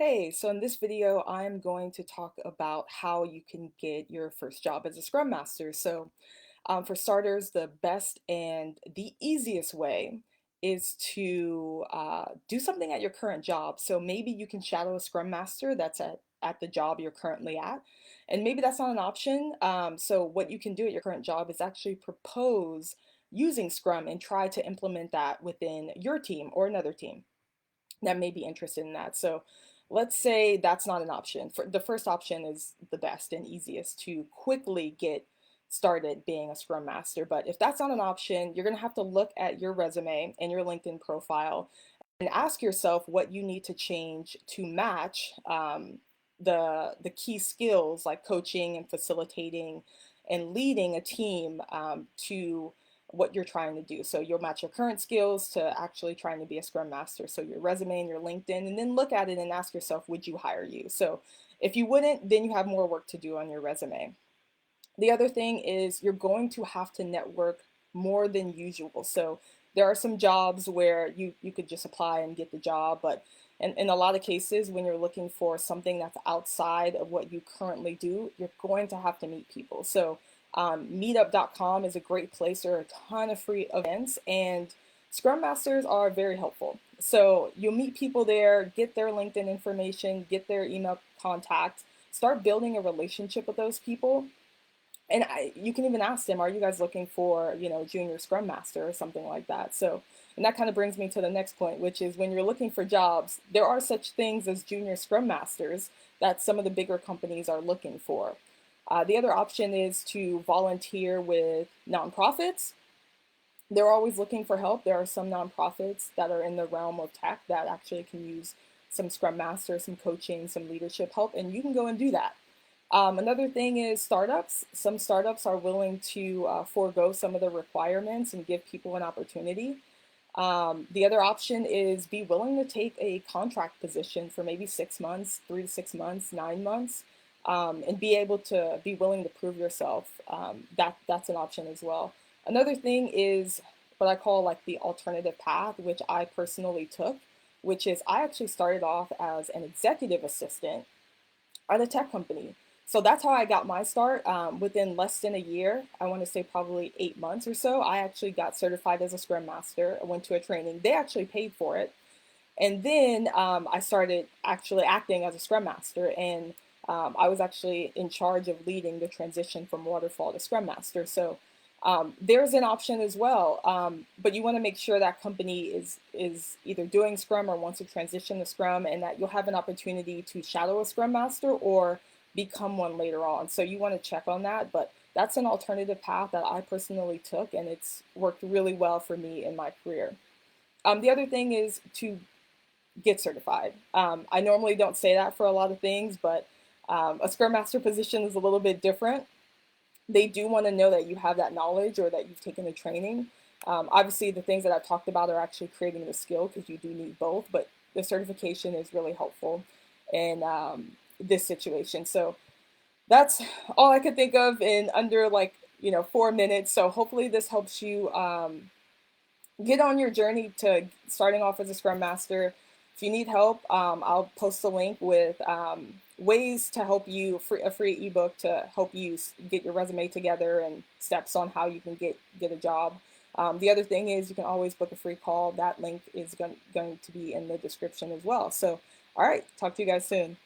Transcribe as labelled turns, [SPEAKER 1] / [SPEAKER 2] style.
[SPEAKER 1] Hey, so in this video, I'm going to talk about how you can get your first job as a Scrum Master. For starters, the best and the easiest way is to do something at your current job. So maybe you can shadow a Scrum Master that's at the job you're currently at, and maybe that's not an option. So what you can do at your current job is actually propose using Scrum and try to implement that within your team or another team that may be interested in that. So let's say that's not an option. For the first option is the best and easiest to quickly get started being a Scrum Master. But if that's not an option, you're going to have to look at your resume and your LinkedIn profile and ask yourself what you need to change to match the key skills like coaching and facilitating and leading a team to what you're trying to do. So you'll match your current skills to actually trying to be a Scrum Master. So your resume and your LinkedIn, and then look at it and ask yourself, would you hire you? So if you wouldn't, then you have more work to do on your resume. The other thing is you're going to have to network more than usual. So there are some jobs where you could just apply and get the job, but in a lot of cases, when you're looking for something that's outside of what you currently do, you're going to have to meet people. So meetup.com is a great place. There are a ton of free events, and Scrum Masters are very helpful. So you'll meet people there, get their LinkedIn information, get their email contact, start building a relationship with those people. And you can even ask them, are you guys looking for, junior Scrum Master or something like that? So, and that kind of brings me to the next point, which is when you're looking for jobs, there are such things as junior Scrum Masters that some of the bigger companies are looking for. The other option is to volunteer with nonprofits. They're always looking for help. There are some nonprofits that are in the realm of tech that actually can use some Scrum Master, some coaching, some leadership help, and you can go and do that. Another thing is startups. Some startups are willing to forego some of the requirements and give people an opportunity. The other option is be willing to take a contract position for maybe 6 months, 3 to 6 months, 9 months, and be able to be willing to prove yourself. That's an option as well. Another thing is what I call like the alternative path, which I personally took, which is I actually started off as an executive assistant at a tech company. So that's how I got my start. Within less than a year, I want to say probably 8 months or so, I actually got certified as a Scrum Master. I went to a training. They actually paid for it. And then I started actually acting as a Scrum Master. And I was actually in charge of leading the transition from Waterfall to Scrum Master. So there's an option as well. But you want to make sure that company is either doing Scrum or wants to transition to Scrum, and that you'll have an opportunity to shadow a Scrum Master or become one later on. So you want to check on that, but that's an alternative path that I personally took, and it's worked really well for me in my career. The other thing is to get certified. I normally don't say that for a lot of things, but a Scrum Master position is a little bit different. They do want to know that you have that knowledge or that you've taken the training. Obviously, the things that I've talked about are actually creating the skill, because you do need both, but the certification is really helpful in this situation. So that's all I could think of in under 4 minutes. So hopefully this helps you get on your journey to starting off as a Scrum Master. If you need help, I'll post a link with ways to help you, a free ebook to help you get your resume together and steps on how you can get a job. The other thing is you can always book a free call. That link is going to be in the description as well. So, all right, talk to you guys soon.